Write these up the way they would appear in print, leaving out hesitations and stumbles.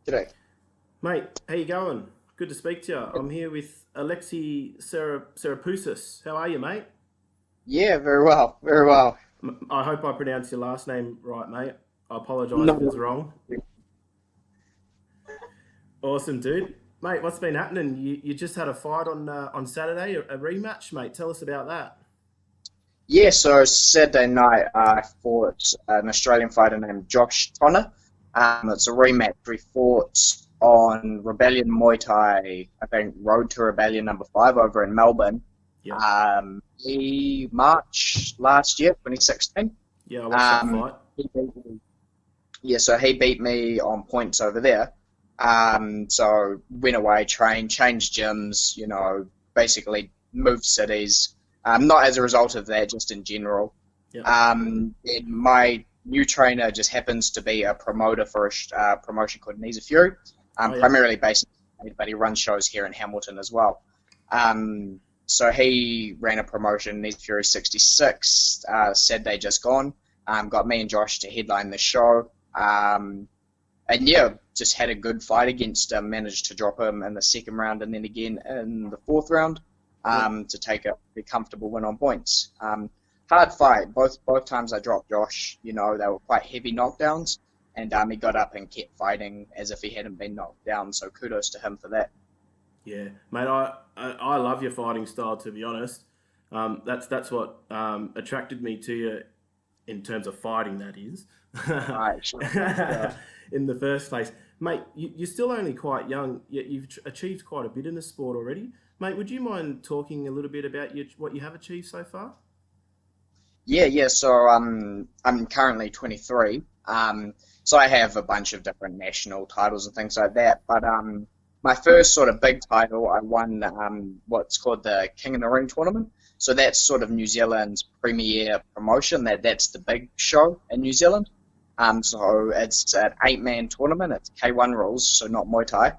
G'day. Mate, how you going? Good to speak to you. I'm here with Alexi Serepisos. How are you, mate? Yeah, very well, very well. I hope I pronounced your last name right, mate. I apologise if No, it's wrong. Awesome, dude. Mate, what's been happening? You just had a fight on Saturday, a rematch, mate. Tell us about that. yeah, so Saturday night I fought an Australian fighter named Josh Tonner. It's a rematch. We fought on Rebellion Muay Thai, I think Road to Rebellion number 5 over in Melbourne. Yeah, March last year, 2016. yeah, I watched that Um, fight. he beat me, yeah, so he beat me on points over there. So went away, trained, changed gyms, basically moved cities. Not as a result of that, just in general. Yeah, And my new trainer just happens to be a promoter for a promotion called Knees of Fury, oh yeah, primarily based in Sydney, but he runs shows here in Hamilton as well. So he ran a promotion, Knees of Fury 66, Saturday just gone. Got me and Josh to headline the show. And yeah, just had a good fight against him, managed to drop him in the second round and then again in the fourth round yeah. to take a pretty comfortable win on points. Hard fight. Both times I dropped Josh, they were quite heavy knockdowns, and he got up and kept fighting as if he hadn't been knocked down. So kudos to him for that. Yeah, mate, I love your fighting style. To be honest, that's what attracted me to you in terms of fighting. That is, Right, sure. Yeah. in the first place, mate. You're still only quite young, yet you've achieved quite a bit in the sport already, mate. Would you mind talking a little bit about what you have achieved so far? Yeah. So I'm currently 23. So I have a bunch of different national titles and things like that. But my first sort of big title, I won what's called the King of the Ring tournament. So that's sort of New Zealand's premier promotion. That's the big show in New Zealand. So it's an 8-man tournament. It's K1 rules, so not Muay Thai.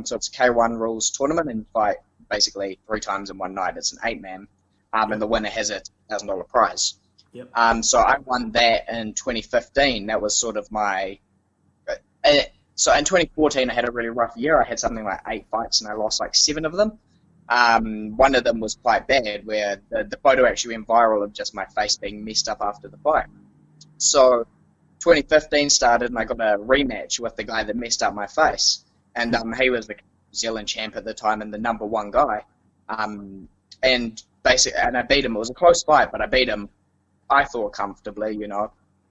So it's a K1 rules tournament and fight basically 3 times in one night. It's an 8-man. And Yep, the winner has a $1,000 prize. yep, So I won that in 2015. That was sort of my. Uh, so in 2014, I had a really rough year. I had something like 8 fights, and I lost like 7 of them. One of them was quite bad, where the photo actually went viral of just my face being messed up after the fight. So 2015 started, and I got a rematch with the guy that messed up my face, and he was the New Zealand champ at the time and the number one guy. Um, and I beat him. It was a close fight, but I beat him, I thought, comfortably,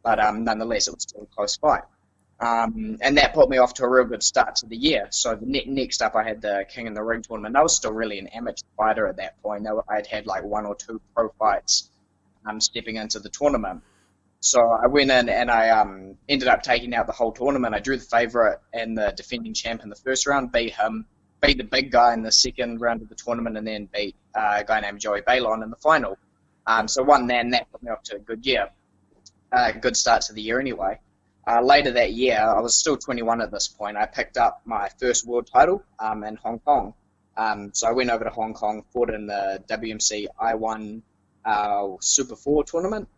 But nonetheless, it was still a close fight. And that put me off to a real good start to the year. So the next up, I had the King in the Ring tournament. I was still really an amateur fighter at that point. I'd had like 1 or 2 pro fights stepping into the tournament. So I went in and I ended up taking out the whole tournament. I drew the favourite and the defending champ in the first round, beat him, beat the big guy in the second round of the tournament, and then beat a guy named Joey Balon in the final. So won that, and that put me off to a good year, good start to the year anyway. Later that year, I was still 21 at this point. I picked up my first world title in Hong Kong. So I went over to Hong Kong, fought in the WMC I1 Super 4 tournament,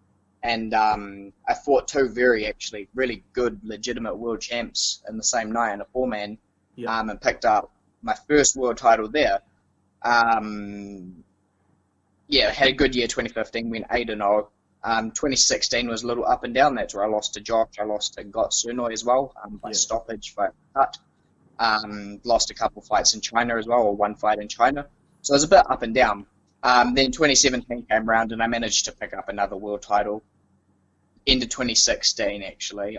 and I fought 2 actually really good, legitimate world champs in the same night in a 4-man, yep. and picked up my first world title there. Um, yeah, had a good year 2015, went 8-0. 2016 was a little up and down. That's where I lost to Josh. I lost to Got as well by Yeah, stoppage, by cut. Lost a couple fights in China as well, or 1 fight in China. So it was a bit up and down. Then 2017 came around and I managed to pick up another world title. End of 2016, actually.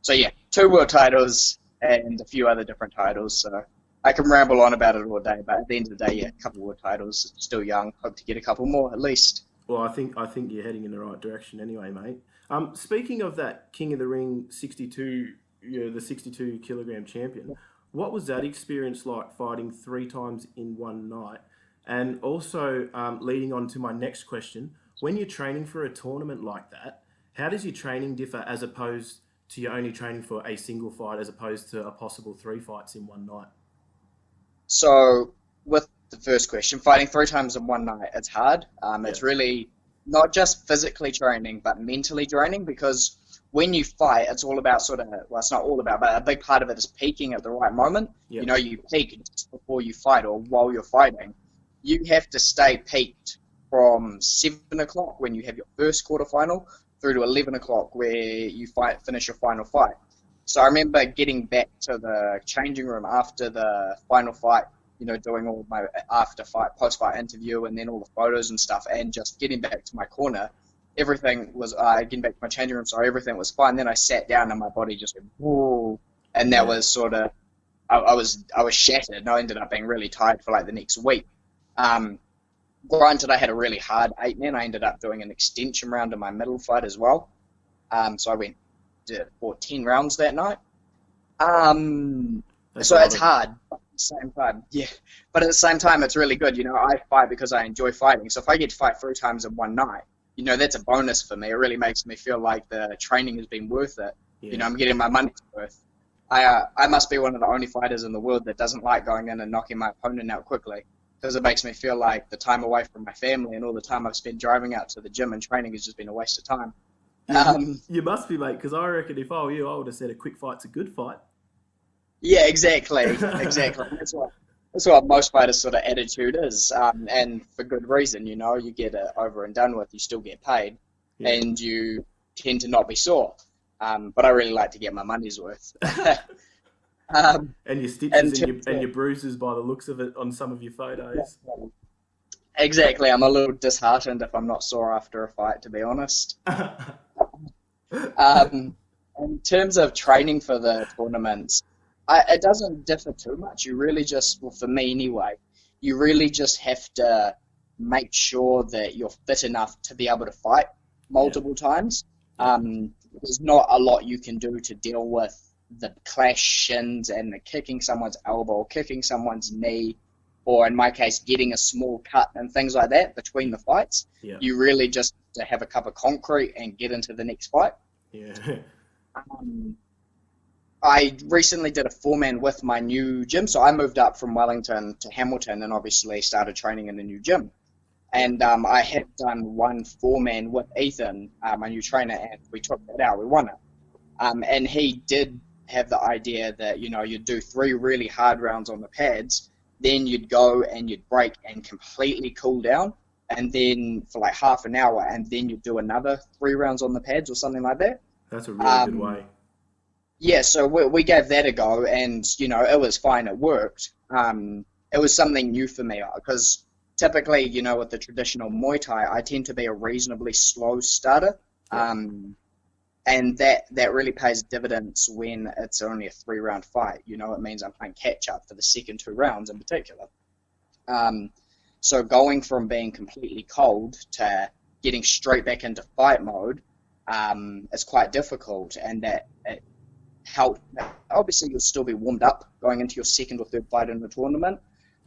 So yeah, 2 world titles and a few other different titles. So I can ramble on about it all day, but at the end of the day, yeah, a couple world titles. Still young. Hope to get a couple more at least. well, I think you're heading in the right direction anyway, mate. Speaking of that King of the Ring 62, the 62 kilogram champion, what was that experience like fighting 3 times in one night? And also, leading on to my next question, when you're training for a tournament like that, how does your training differ as opposed to your only training for a single fight as opposed to a possible 3 fights in one night? So, with the first question, fighting 3 times in one night, it's hard. Yeah, It's really not just physically training, but mentally draining because when you fight, it's all about sort of, well, it's not all about, but a big part of it is peaking at the right moment. Yep. You know, you peak just before you fight or while you're fighting. You have to stay peaked from 7 o'clock when you have your first quarterfinal through to 11 o'clock where you finish your final fight. So I remember getting back to the changing room after the final fight, you know, doing all my post-fight interview and then all the photos and stuff, and just getting back to my corner. Everything was, getting back to my changing room, sorry, everything was fine. Then I sat down and my body just went, whoa. And that was sort of, I was shattered, and I ended up being really tired for like the next week. Granted, I had a really hard 8-man. I ended up doing an extension round in my middle fight as well. So I went for 10 rounds that night. So it's hard. But at the same time, yeah. But at the same time, it's really good. You know, I fight because I enjoy fighting. So if I get to fight 3 times in one night, you know, that's a bonus for me. It really makes me feel like the training has been worth it. Yeah. You know, I'm getting my money's worth. I must be one of the only fighters in the world that doesn't like going in and knocking my opponent out quickly, because it makes me feel like the time away from my family and all the time I've spent driving out to the gym and training has just been a waste of time. You must be, mate, because I reckon if I were you, I would have said a quick fight's a good fight. Yeah, exactly. That's what most fighters' sort of attitude is, and for good reason. You know, you get it over and done with, you still get paid, and you tend to not be sore. But I really like to get my money's worth. And your stitches and your bruises, by the looks of it, on some of your photos. Exactly. I'm a little disheartened if I'm not sore after a fight, to be honest. In terms of training for the tournaments, it doesn't differ too much. You really just, well, for me anyway, you really just have to make sure that you're fit enough to be able to fight multiple times. There's not a lot you can do to deal with the clash shins and the kicking someone's elbow, kicking someone's knee, or in my case, getting a small cut and things like that between the fights. Yeah. You really just have to have a cup of concrete and get into the next fight. Yeah. I recently did a 4-man with my new gym. So I moved up from Wellington to Hamilton and obviously started training in the new gym. And I had done one 4-man with Ethan, my new trainer, and we took that out. We won it. And he did have the idea that, you know, you'd do 3 really hard rounds on the pads, then you'd go and you'd break and completely cool down, and then for like half an hour, and then you'd do another 3 rounds on the pads or something like that. That's a really good way. Yeah, so we gave that a go, and, you know, it was fine. It worked. It was something new for me, because typically, you know, with the traditional Muay Thai, I tend to be a reasonably slow starter. And that really pays dividends when it's only a 3-round fight. You know, it means I'm playing catch-up for the second 2 rounds in particular. So going from being completely cold to getting straight back into fight mode is quite difficult, and that it helped. Obviously, you'll still be warmed up going into your second or third fight in the tournament,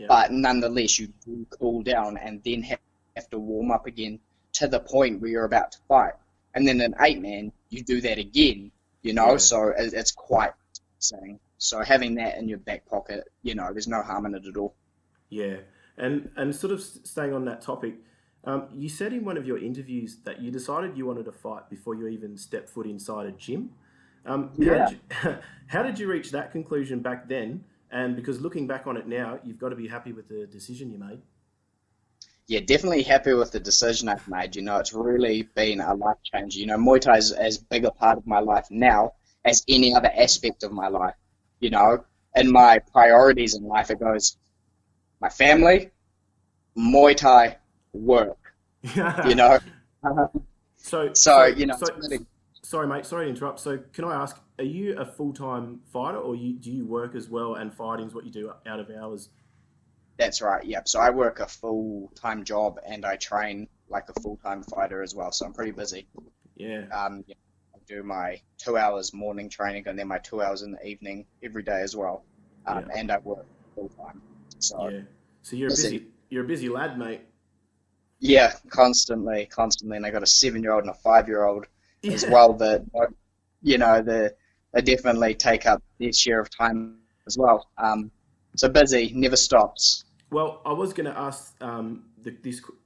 but nonetheless, you do cool down and then have to warm up again to the point where you're about to fight. And then in 8-man, you do that again, you know, so it's quite insane. So having that in your back pocket, you know, there's no harm in it at all. Yeah, and sort of staying on that topic, you said in one of your interviews that you decided you wanted to fight before you even stepped foot inside a gym. How did you reach that conclusion back then? And because looking back on it now, you've got to be happy with the decision you made. Yeah, definitely happy with the decision I've made. You know, it's really been a life change. You know, Muay Thai is as big a part of my life now as any other aspect of my life. You know, in my priorities in life, it goes my family, Muay Thai, work. You know? So you know, sorry, mate, sorry to interrupt. So can I ask, are you a full-time fighter, or do you work as well, and fighting is what you do out of hours? That's right, yep. So I work a full-time job and I train like a full-time fighter as well, so I'm pretty busy. Yeah. I do my 2 hours morning training and then my 2 hours in the evening every day as well. And I work full-time. So you're a busy lad, mate. Yeah, constantly. And I got a 7-year-old and a 5-year-old as well that, you know, they definitely take up their share of time as well. So busy, never stops. Well, I was going to ask I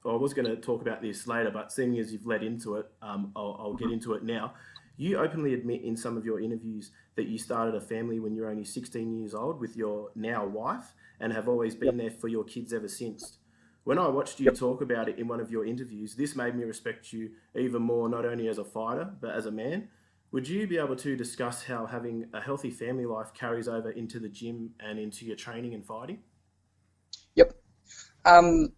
was going to talk about this later, but seeing as you've led into it, I'll get into it now. You openly admit in some of your interviews that you started a family when you were only 16 years old with your now wife and have always been Yep. there for your kids ever since. When I watched you Yep. talk about it in one of your interviews, this made me respect you even more, not only as a fighter, but as a man. Would you be able to discuss how having a healthy family life carries over into the gym and into your training and fighting? Yep. Um,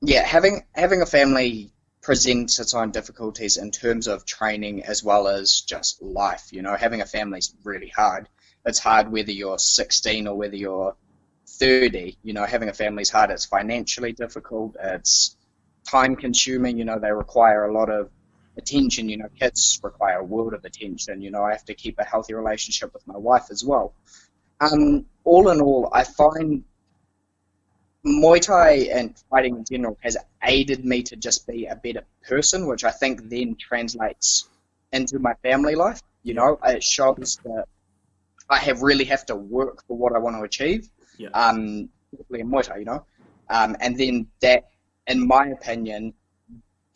yeah, having a family presents its own difficulties in terms of training as well as just life. You know, having a family is really hard. It's hard whether you're 16 or whether you're 30. You know, having a family is hard. It's financially difficult. It's time consuming. You know, they require a lot of attention. You know, kids require a world of attention. You know, I have to keep a healthy relationship with my wife as well. All in all, I find Muay Thai and fighting in general has aided me to just be a better person, which I think then translates into my family life. You Yeah, know, it shows that really have to work for what I want to achieve, yeah, particularly in Muay Thai, you know. And then that, in my opinion,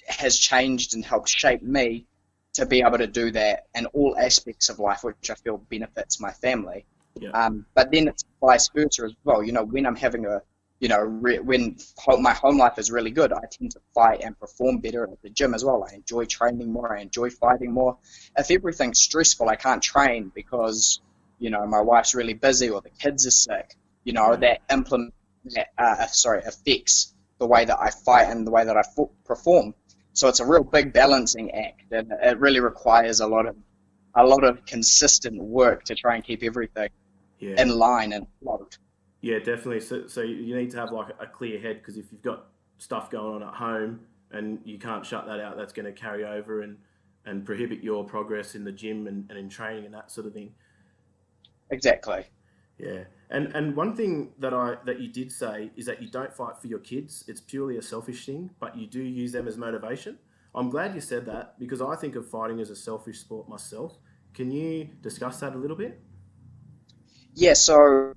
has changed and helped shape me to be able to do that in all aspects of life, which I feel benefits my family. yeah, But then it's vice versa as well. You know, when I'm having my home life is really good, I tend to fight and perform better at the gym as well. I enjoy training more. I enjoy fighting more. If everything's stressful, I can't train because, you know, my wife's really busy or the kids are sick. You know, yeah. that affects the way that I fight and the way that I perform. So it's a real big balancing act, and it really requires a lot of consistent work to try and keep everything Yeah, in line and afloat. yeah, definitely. So you need to have like a clear head because if you've got stuff going on at home and you can't shut that out, that's going to carry over and prohibit your progress in the gym and in training and that sort of thing. Exactly. Yeah, and one thing that you did say is that you don't fight for your kids. It's purely a selfish thing, but you do use them as motivation. I'm glad you said that because I think of fighting as a selfish sport myself. Can you discuss that a little bit? Yeah, so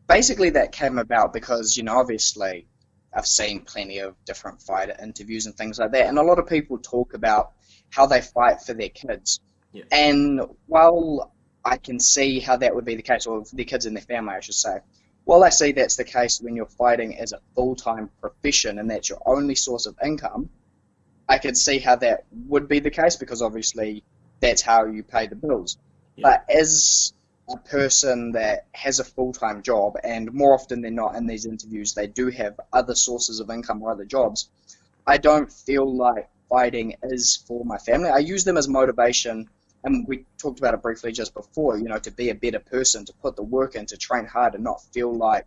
basically that came about because, you know, obviously I've seen plenty of different fighter interviews and things like that, and a lot of people talk about how they fight for their kids. Yeah, And while I can see how that would be the case, or for their kids and their family, I should say, while I see that's the case when you're fighting as a full-time profession and that's your only source of income, I could see how that would be the case because obviously that's how you pay the bills. yeah, But as a person that has a full-time job, and more often than not in these interviews, they do have other sources of income or other jobs, I don't feel like fighting is for my family. I use them as motivation, and we talked about it briefly just before, you know, to be a better person, to put the work in, to train hard and not feel like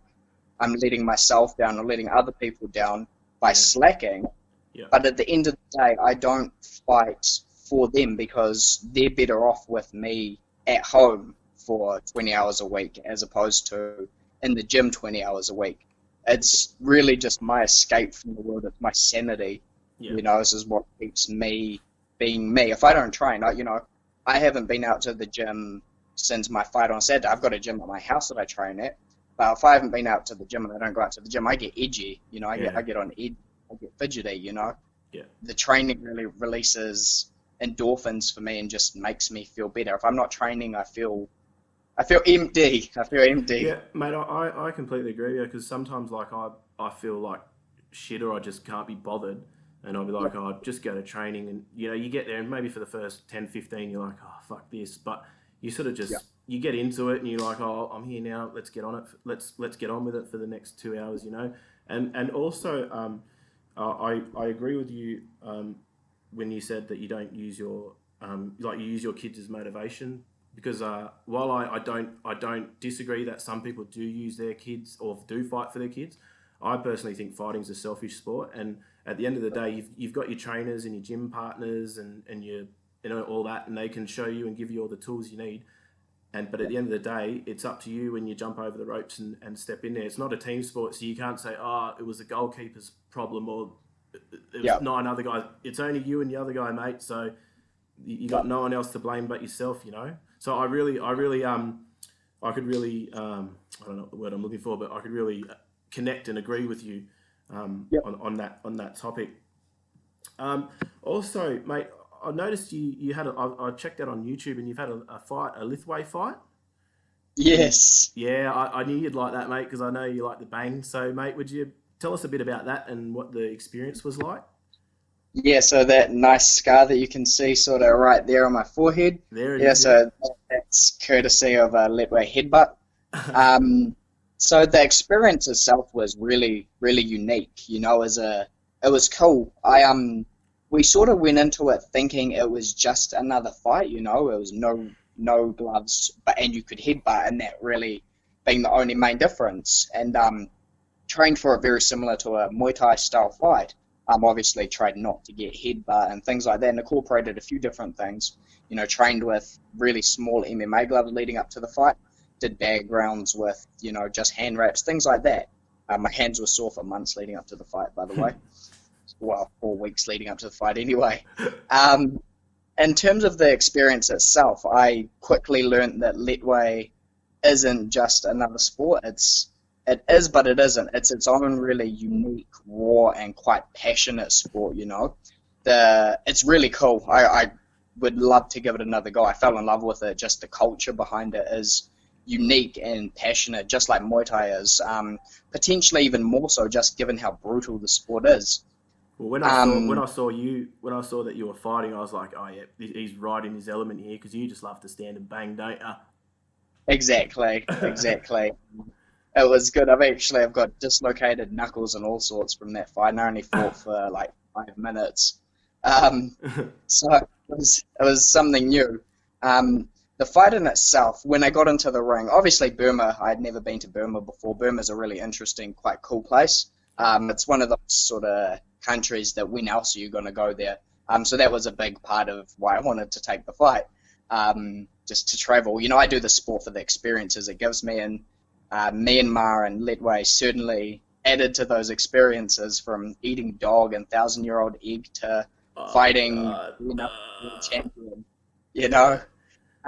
I'm letting myself down or letting other people down by yeah, slacking. yeah, But at the end of the day, I don't fight for them because they're better off with me at home for 20 hours a week as opposed to in the gym 20 hours a week. It's really just my escape from the world. It's my sanity. yeah, You know, this is what keeps me being me. If I don't train, I haven't been out to the gym since my fight on Saturday. I've got a gym at my house that I train at. But if I haven't been out to the gym and I don't go out to the gym, I get edgy. You know, I get yeah, I get on edge. I get fidgety. You know, yeah. the training really releases endorphins for me and just makes me feel better. If I'm not training, I feel empty. I feel empty. Yeah, mate, I completely agree with you because sometimes like I feel like shit or I just can't be bothered and I'll be like, Yep. oh, just go to training and you know, you get there and maybe for the first 10, 15, you're like, oh, fuck this. But you sort of Yep. just, you get into it and you're like, oh, I'm here now. Let's get on it. Let's get on with it for the next 2 hours, you know? And also, I agree with you when you said that you don't use your, like you use your kids as motivation because while I don't disagree that some people do use their kids or do fight for their kids, I personally think fighting's a selfish sport. And at the end of the day, you've got your trainers and your gym partners and your you know all that, and they can show you and give you all the tools you need. And but at the end of the day, it's up to you when you jump over the ropes and step in there. It's not a team sport, so you can't say, "Oh, it was the goalkeeper's problem," or "It was Yep. 9 other guys." It's only you and the other guy, mate. So you got Yep. no one else to blame but yourself, you know. So I really, I could really, I don't know what the word I'm looking for, but I could really connect and agree with you Yep. on that topic. Also, mate, I noticed you had I checked out on YouTube and you've had a fight, a Lithway fight. And Yes. yeah, I knew you'd like that, mate, because I know you like the bang. So, mate, would you tell us a bit about that and what the experience was like? Yeah, so that nice scar that you can see sort of right there on my forehead. There it Yeah, is, yeah. so that's courtesy of a Letway headbutt. Um, so the experience itself was really, really unique, it was cool. We sort of went into it thinking it was just another fight, it was no gloves, and you could headbutt, and that really being the only main difference. And trained for it very similar to a Muay Thai style fight. Obviously tried not to get headbutt and things like that, and incorporated a few different things. Trained with really small MMA gloves leading up to the fight. Did bag rounds with, just hand wraps, things like that. My hands were sore for months leading up to the fight, by the way. Well, 4 weeks leading up to the fight anyway. Um, in terms of the experience itself, I quickly learned that Letway isn't just another sport. It is, but it isn't. It's its own really unique, raw, and quite passionate sport. It's really cool. I would love to give it another go. I fell in love with it. Just the culture behind it is unique and passionate, just like Muay Thai is. Potentially even more so, just given how brutal the sport is. Well, Um, when I saw that you were fighting, I was like, oh yeah, he's right in his element here because you just love to stand and bang, don't exactly, you? exactly. It was good. I've got dislocated knuckles and all sorts from that fight, and I only fought for like 5 minutes. Um, so it was something new. The fight in itself, when I got into the ring, obviously Burma, I'd never been to Burma before. Burma's a really interesting, quite cool place. It's one of those sort of countries that when else are you going to go there? So that was a big part of why I wanted to take the fight, just to travel. I do the sport for the experiences it gives me, and Myanmar and Letway certainly added to those experiences, from eating dog and thousand-year-old egg to Oh my fighting god. world champion, you know.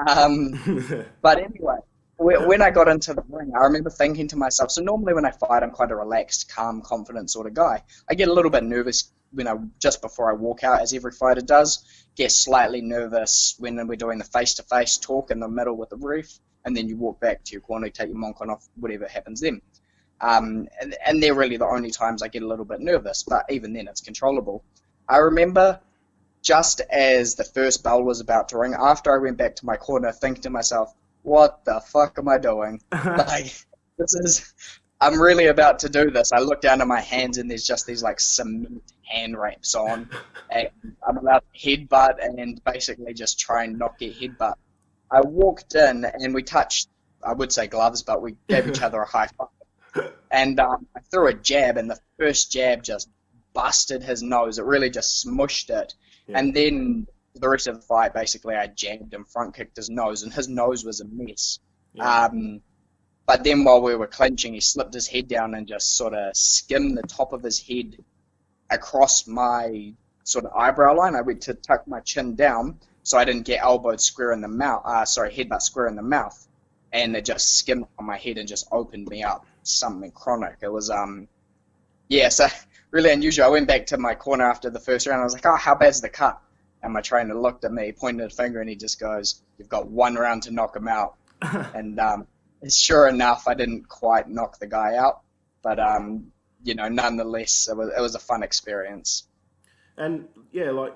Um, but anyway, when I got into the ring, I remember thinking to myself, so normally when I fight, I'm quite a relaxed, calm, confident sort of guy. I get a little bit nervous just before I walk out, as every fighter does. Get slightly nervous when we're doing the face-to-face talk in the middle with the ref, and then you walk back to your corner, take your monk on off, whatever happens then. And they're really the only times I get a little bit nervous, but even then it's controllable. I remember just as the first bell was about to ring, after I went back to my corner, thinking to myself, what the fuck am I doing? Like, I'm really about to do this. I look down at my hands and there's just these like cement hand wraps on. And I'm about to headbutt and basically just try and not get headbutt. I walked in and we touched, I would say gloves, but we gave each other a high five. And I threw a jab, and the first jab just busted his nose. It really just smushed it. Yeah, And then the rest of the fight, basically, I jabbed him, front kicked his nose, and his nose was a mess. yeah, Um, but then while we were clinching, he slipped his head down and just sort of skimmed the top of his head across my sort of eyebrow line. I went to tuck my chin down so I didn't get elbowed square in the mouth. Headbutt square in the mouth, and it just skimmed on my head and just opened me up. Something chronic. It was yeah, so really unusual. I went back to my corner after the first round. I was like, oh, how bad's the cut? And my trainer looked at me, pointed a finger, and he just goes, you've got one round to knock him out. And sure enough, I didn't quite knock the guy out, but nonetheless, it was a fun experience. and yeah, like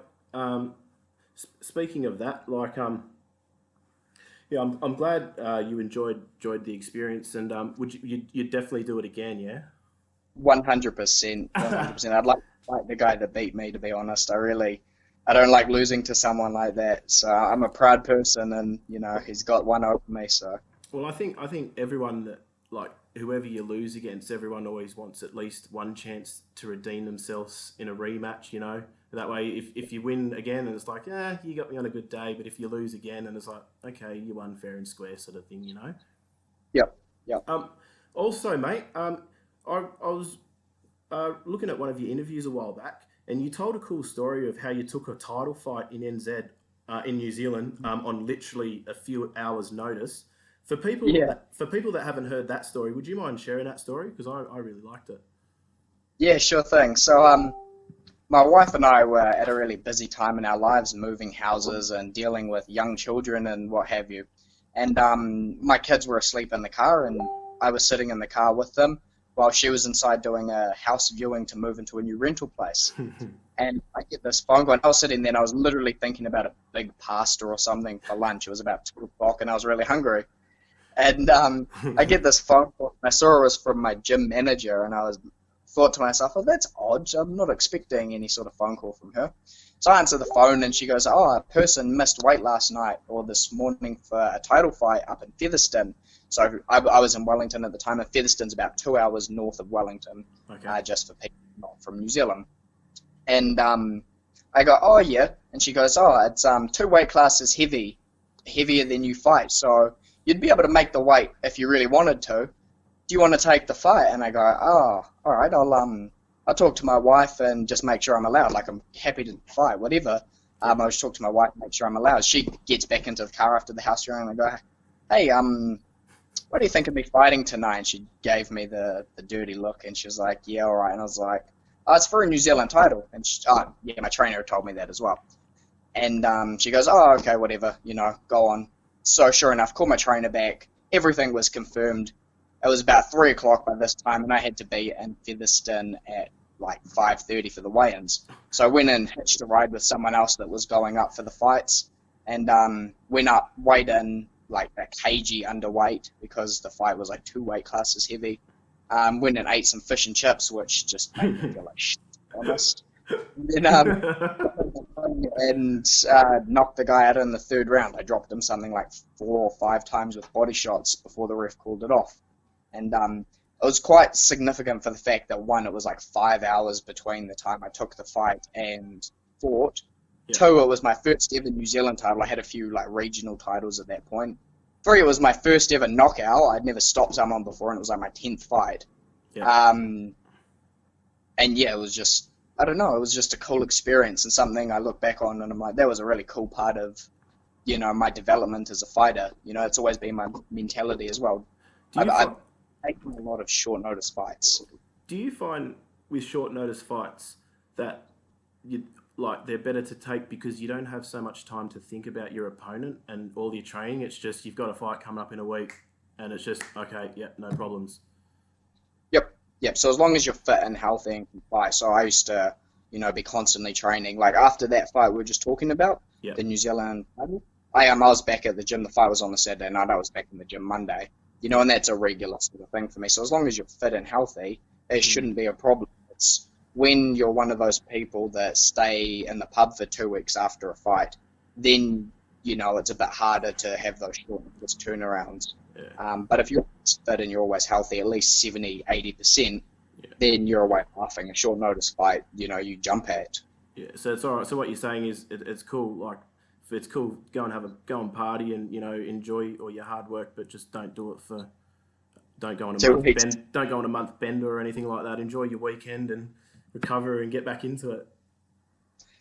speaking of that, like yeah, I'm glad you enjoyed the experience, and would you'd definitely do it again, yeah? 100%, 100%. I'd like to fight the guy that beat me, to be honest. I don't like losing to someone like that. So I'm a proud person, and he's got one over me. So Well, I think everyone that, like, whoever you lose against, everyone always wants at least one chance to redeem themselves in a rematch. That way, if you win again and it's like, yeah, you got me on a good day, but if you lose again and it's like, okay, you won fair and square, sort of thing. yep, yep, Um, Also, mate, I was looking at one of your interviews a while back, and you told a cool story of how you took a title fight in NZ, in New Zealand, on literally a few hours' notice. yeah, For people that haven't heard that story, would you mind sharing that story? Because I really liked it. yeah, sure thing. So my wife and I were at a really busy time in our lives, moving houses and dealing with young children and what have you. And my kids were asleep in the car, and I was sitting in the car with them while she was inside doing a house viewing to move into a new rental place. And I get this phone call, and I was sitting there, and I was literally thinking about a big pasta or something for lunch. It was about 2 o'clock, and I was really hungry. And I get this phone call, and I saw it was from my gym manager, and thought to myself, oh, that's odd. I'm not expecting any sort of phone call from her. So I answer the phone, and she goes, oh, a person missed weight last night or this morning for a title fight up in Featherston. So I was in Wellington at the time, and Featherston's about 2 hours north of Wellington, just for people not from New Zealand. And I go, oh, yeah. And she goes, oh, it's 2 weight classes heavier than you fight. So you'd be able to make the weight if you really wanted to. Do you want to take the fight? And I go, oh, all right, I'll talk to my wife and just make sure I'm allowed. Like, I'm happy to fight, whatever. I'll just talk to my wife and make sure I'm allowed. She gets back into the car after the house viewing, and I go, hey, what do you think of me fighting tonight? And she gave me the dirty look, and she was like, yeah, all right. And I was like, oh, it's for a New Zealand title. And yeah, my trainer told me that as well. And she goes, oh, okay, whatever, go on. So sure enough, called my trainer back. Everything was confirmed. It was about 3 o'clock by this time, and I had to be in Featherston at like 5:30 for the weigh-ins. So I went and hitched a ride with someone else that was going up for the fights, and went up, weighed in like a kg underweight because the fight was like 2 weight classes heavy. Went and ate some fish and chips, which just made me feel like shit, to be honest. And knocked the guy out in the 3rd round. I dropped him something like 4 or 5 times with body shots before the ref called it off. And it was quite significant for the fact that, 1, it was like 5 hours between the time I took the fight and fought. Yeah. 2, it was my first ever New Zealand title. I had a few like regional titles at that point. 3, it was my first ever knockout. I'd never stopped someone before, and it was like my 10th fight. Yeah. And yeah, it was just, I don't know, it was just a cool experience and something I look back on and I'm like, that was a really cool part of, my development as a fighter. It's always been my mentality as well. I've taken a lot of short notice fights. Do you find with short notice fights that they're better to take because you don't have so much time to think about your opponent and all your training? It's just you've got a fight coming up in a week and it's just, okay, yeah, no problems. Yep. So as long as you're fit and healthy and can fight. So I used to, be constantly training. Like after that fight we were just talking about, the New Zealand title, I was back at the gym. The fight was on the Saturday night. I was back in the gym Monday. And that's a regular sort of thing for me. So as long as you're fit and healthy, it shouldn't be a problem. It's when you're one of those people that stay in the pub for 2 weeks after a fight, then, it's a bit harder to have those short notice turnarounds. Yeah. But if you're fit and you're always healthy, at least 70, 80%, then you're away laughing. A short notice fight, you jump at. Yeah, so it's all right. So what you're saying is it's cool, like, it's cool, go and party and enjoy all your hard work, but just don't do it for, don't go on a month bender or anything like that. Enjoy your weekend and recover and get back into it.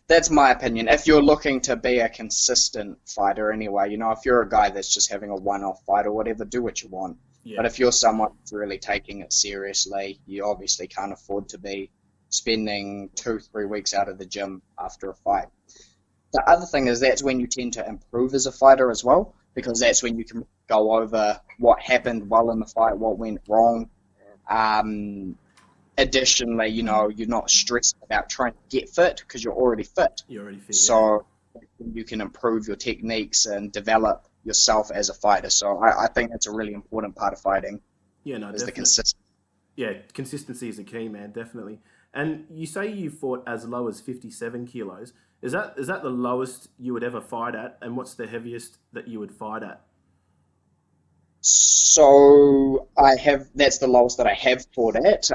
That's my opinion. If you're looking to be a consistent fighter anyway, if you're a guy that's just having a one-off fight or whatever, do what you want. Yeah. But if you're someone who's really taking it seriously, you obviously can't afford to be spending 2-3 weeks out of the gym after a fight. The other thing is that's when you tend to improve as a fighter as well, because that's when you can go over what happened well in the fight, what went wrong. Additionally, you're not stressed about trying to get fit because you're already fit. You're already fit. So you can improve your techniques and develop yourself as a fighter. So I think that's a really important part of fighting. Yeah, no, is definitely. The consistency. Yeah, consistency is the key, man, definitely. And you say you fought as low as 57 kilos. Is that the lowest you would ever fight at? And what's the heaviest that you would fight at? So that's the lowest that I have fought at.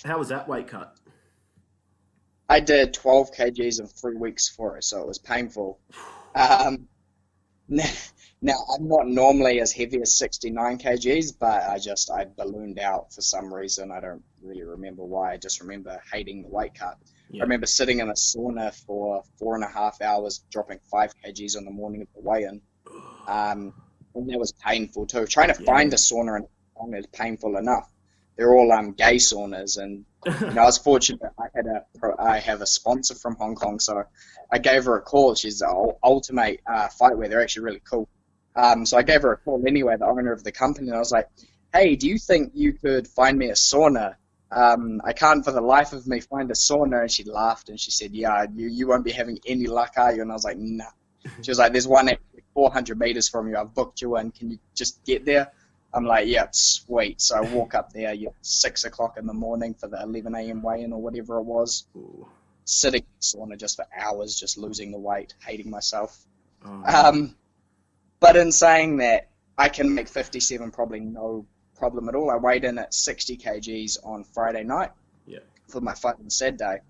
How was that weight cut? I did 12 kgs in 3 weeks for it, so it was painful. Now, I'm not normally as heavy as 69 kgs, but I ballooned out for some reason. I don't really remember why. I just remember hating the weight cut. Yeah. I remember sitting in a sauna for 4.5 hours, dropping 5 kgs in the morning of the weigh-in. And that was painful too. Trying to find a sauna in Hong Kong is painful enough. They're all gay saunas, and I was fortunate I I have a sponsor from Hong Kong, so I gave her a call. She's the Ultimate Fightwear. They're actually really cool. So I gave her a call anyway, the owner of the company, and I was like, hey, do you think you could find me a sauna? I can't for the life of me find a sauna. And she laughed and she said, yeah, you won't be having any luck, are you? And I was like, nah. She was like, there's one actually 400 meters from you. I've booked you in. Can you just get there? I'm like, yeah, sweet. So I walk up there, 6 o'clock in the morning for the 11 a.m. weigh-in or whatever it was. Ooh. Sitting in the sauna just for hours, just losing the weight, hating myself. Oh, But in saying that, I can make 57 probably no problem at all. I weighed in at 60 kgs on Friday night yeah. for my fight on Saturday,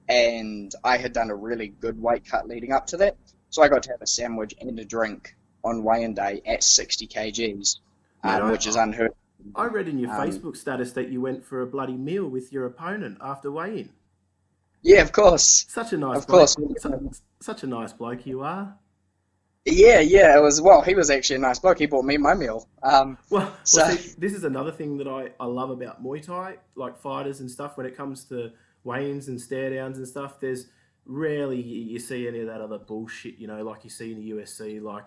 and I had done a really good weight cut leading up to that. So I got to have a sandwich and a drink on weigh-in day at 60 kgs, Mate, which is unheard of. I read in your Facebook status that you went for a bloody meal with your opponent after weigh-in. Yeah, of course. Such a nice Of bloke. course. Such a nice bloke you are. Yeah, it was, well, he was actually a nice bloke. He bought me my meal. Well, So, see, this is another thing that I love about Muay Thai, like fighters and stuff. When it comes to weigh-ins and stare downs and stuff, there's rarely you see any of that other bullshit, like you see in the USC. Like,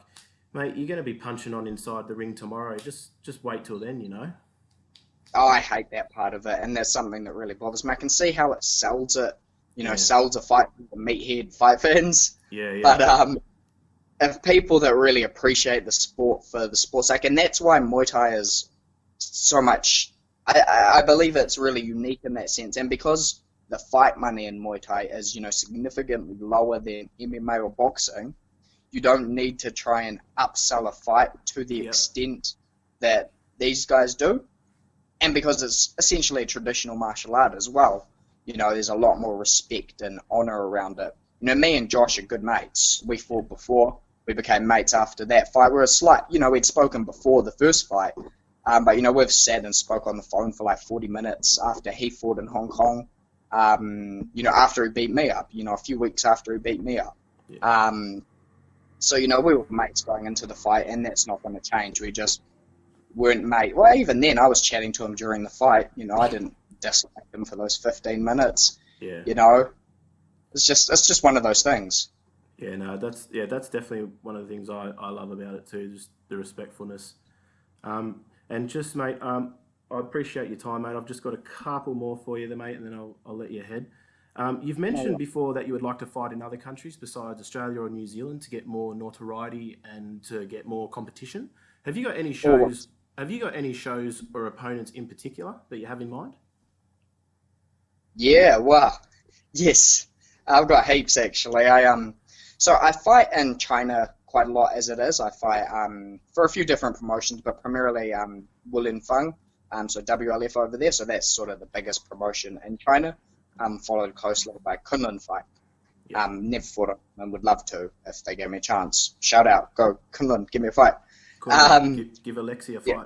mate, you're going to be punching on inside the ring tomorrow. Just wait till then. oh, I hate that part of it, and that's something that really bothers me. I can see how it sells it, Yeah, sells a fight for the meathead fight fans, yeah, yeah, but if people that really appreciate the sport for the sport's sake, and that's why Muay Thai is so much, I believe it's really unique in that sense, and because the fight money in Muay Thai is, significantly lower than MMA or boxing, you don't need to try and upsell a fight to the yeah, extent that these guys do. And because it's essentially a traditional martial art as well, there's a lot more respect and honor around it. Me and Josh are good mates. We fought before. We became mates after that fight. We'd spoken before the first fight, but we've sat and spoke on the phone for like 40 minutes after he fought in Hong Kong. After he beat me up. A few weeks after he beat me up. yeah. So we were mates going into the fight, and that's not going to change. We just weren't mate. Well, even then, I was chatting to him during the fight. I didn't dislike him for those 15 minutes. Yeah. It's just one of those things. Yeah, no, that's definitely one of the things I love about it too, just the respectfulness. And just mate, I appreciate your time, mate. I've just got a couple more for you, there, mate, and then I'll let you ahead. You've mentioned before that you would like to fight in other countries besides Australia or New Zealand to get more notoriety and to get more competition. Have you got any shows? Have you got any shows or opponents in particular that you have in mind? Yeah, well, yes, I've got heaps actually. So I fight in China quite a lot as it is. I fight for a few different promotions, but primarily Wulin Feng, so WLF over there. So that's sort of the biggest promotion in China, followed closely by Kunlun Fight. Yeah. Never fought it and would love to if they gave me a chance. Shout out, go Kunlun, give me a fight. Cool. Give Alexi a fight. Yeah,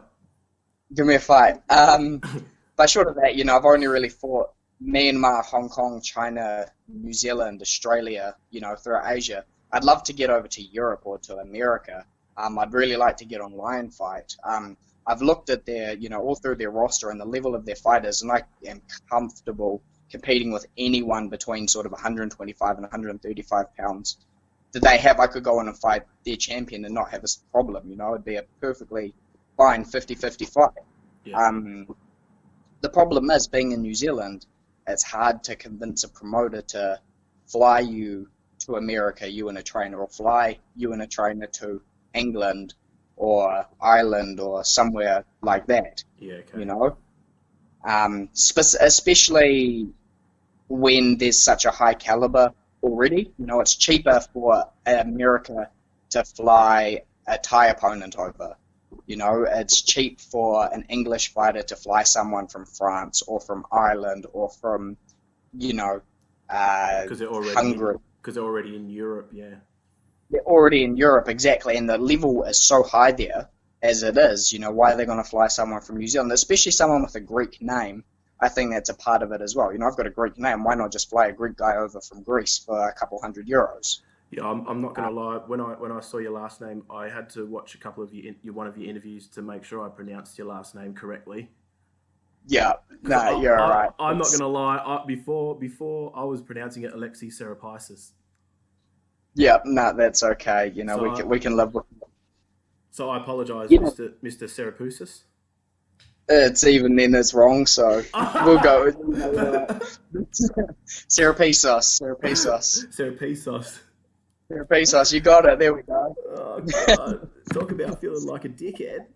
give me a fight. But short of that, I've only really fought Myanmar, Hong Kong, China, New Zealand, Australia, throughout Asia. I'd love to get over to Europe or to America. I'd really like to get on Lion Fight. I've looked at their, all through their roster and the level of their fighters, and I am comfortable competing with anyone between sort of 125 and 135 pounds that they have. I could go on and fight their champion and not have a problem, it'd be a perfectly fine 50-50 fight. Yeah. The problem is, being in New Zealand, it's hard to convince a promoter to fly you to America, you and a trainer, or fly you and a trainer to England or Ireland or somewhere like that. Yeah. Okay. Especially when there's such a high caliber already. It's cheaper for America to fly a Thai opponent over. It's cheap for an English fighter to fly someone from France or from Ireland or from, Because Hungary. They're already in Europe. Yeah. They're already in Europe, exactly, and the level is so high there as it is. Why are they going to fly someone from New Zealand, especially someone with a Greek name? I think that's a part of it as well. I've got a Greek name. Why not just fly a Greek guy over from Greece for a couple €100? Yeah, I'm not going to lie. When I saw your last name, I had to watch a couple of one of your interviews to make sure I pronounced your last name correctly. Yeah, 'Cause no, you're right. I'm not gonna lie. Before I was pronouncing it Alexi Serepisos. Yeah, no, that's okay. You know, So we can live with. so I apologise, You know, Mister Serepisos. it's even then it's wrong. So we'll go. With, you know, Serepisos, Serepisos, Serepisos. Serepisos. You got it. There we go. Oh God! Talk about feeling like a dickhead.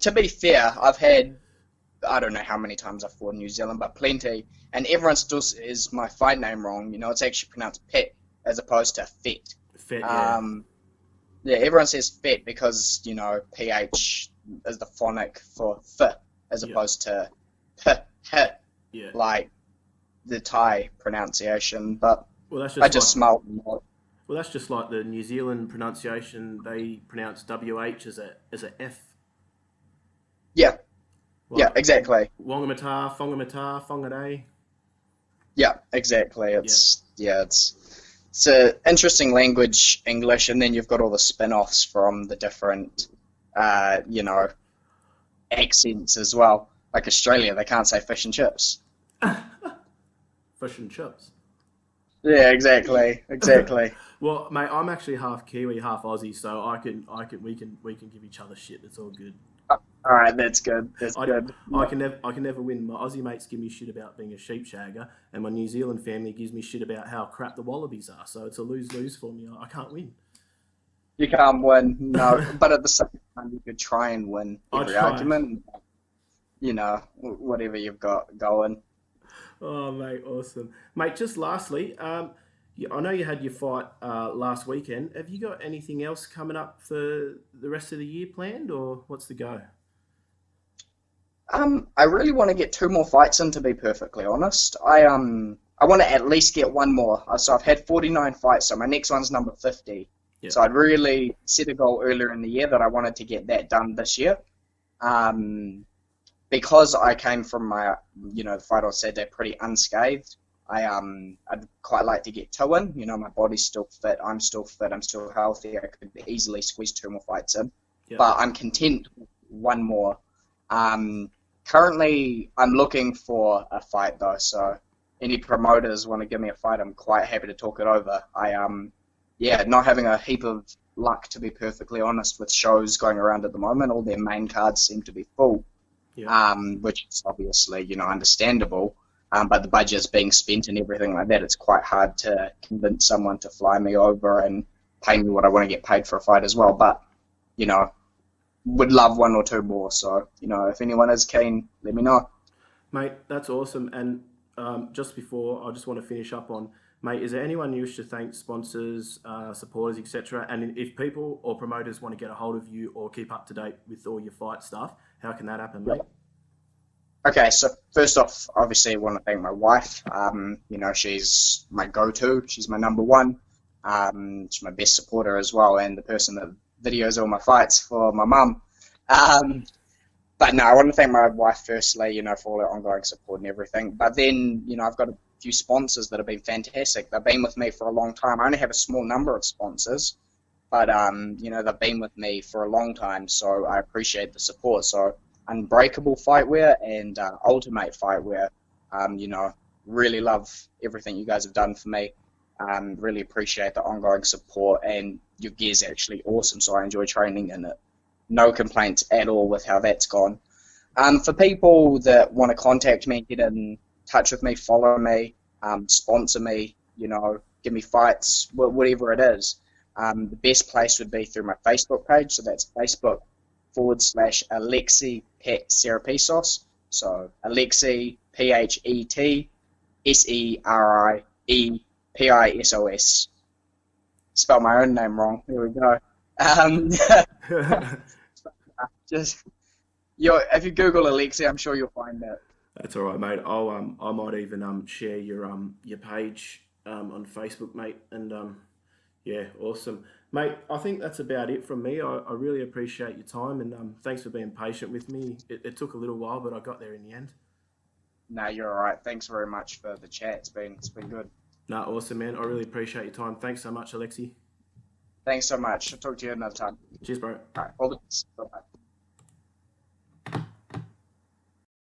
To be fair, I've had I don't know how many times I've fought in New Zealand, but plenty, and everyone still is my fight name wrong. You know, it's actually pronounced Pet as opposed to Fet. Fit, yeah, Um, yeah, everyone says Fet because you know PH is the phonic for F as yeah, opposed to P H yeah. like the Thai pronunciation. But Well, that's I just like just smelt. the New Zealand pronunciation. They pronounce WH as a F. Yeah, yeah, Like exactly. Wongamata, Fongamata, Fongaday. Yeah, exactly. Yeah, It's a interesting language, English, and then you've got all the spin-offs from the different, you know, accents as well. Like Australia, they can't say fish and chips. fish and chips. Yeah, exactly, exactly. Well, mate, I'm actually half Kiwi, half Aussie, so we can give each other shit. It's all good. All right, that's good. That's I, good. I can never win. My Aussie mates give me shit about being a sheep shagger, and my New Zealand family gives me shit about how crap the wallabies are. So it's a lose lose for me. I can't win. You can't win, no, but at the same time, you could try and win I every try. argument. You know, whatever you've got going. Oh, mate, awesome, mate. Just lastly, I know you had your fight last weekend. Have you got anything else coming up for the rest of the year planned, or what's the go? I really want to get two more fights in, to be perfectly honest. I want to at least get one more. So I've had 49 fights, so my next one's number 50. Yeah, So I'd really set a goal earlier in the year that I wanted to get that done this year. Um, because I came from my, you know, the fight on Saturday pretty unscathed. I'd quite like to get two in. You know, my body's still fit. I'm still fit. I'm still healthy. I could easily squeeze two more fights in, yeah, but I'm content with one more. Um, Currently, I'm looking for a fight though. So, any promoters want to give me a fight, I'm quite happy to talk it over. Yeah, not having a heap of luck to be perfectly honest with shows going around at the moment. All their main cards seem to be full, yeah. which is obviously, you know, understandable. But the budget's being spent and everything like that. It's quite hard to convince someone to fly me over and pay me what I want to get paid for a fight as well. But, you know, would love one or two more. So, you know, if anyone is keen, let me know. Mate, that's awesome. And just before, I just want to finish up on, mate, is there anyone you wish to thank, sponsors, supporters, etc.? And if people or promoters want to get a hold of you or keep up to date with all your fight stuff, how can that happen, mate? Okay, so first off, obviously, I want to thank my wife. You know, she's my go-to. She's my number one. She's my best supporter as well, and the person that videos all my fights for my mum. Um, but no, I want to thank my wife firstly, you know, for all her ongoing support and everything. But then, you know, I've got a few sponsors that have been fantastic. They've been with me for a long time. I only have a small number of sponsors, but you know, they've been with me for a long time, so I appreciate the support. So Unbreakable Fightwear and Ultimate Fightwear, you know, really love everything you guys have done for me. Really appreciate the ongoing support, and your gear's actually awesome, so I enjoy training in it. No complaints at all with how that's gone. For people that want to contact me, get in touch with me, follow me, sponsor me, you know, give me fights, whatever it is. The best place would be through my Facebook page, so that's Facebook.com/Alexi Serepisos. So Alexi P-H-E-T-S-E-R-I-E-P-I-S-O-S. Spell my own name wrong. There we go. Um, just if you Google Alexi, I'm sure you'll find it. That's all right, mate. I might even share your page on Facebook, mate. And yeah, awesome, mate. I think that's about it from me. I really appreciate your time, and thanks for being patient with me. It took a little while, but I got there in the end. No, you're all right. Thanks very much for the chat. It's been good. No, awesome, man. I really appreciate your time. Thanks so much, Alexi. Thanks so much. I'll talk to you another time. Cheers, bro. All right, all the best. Bye-bye.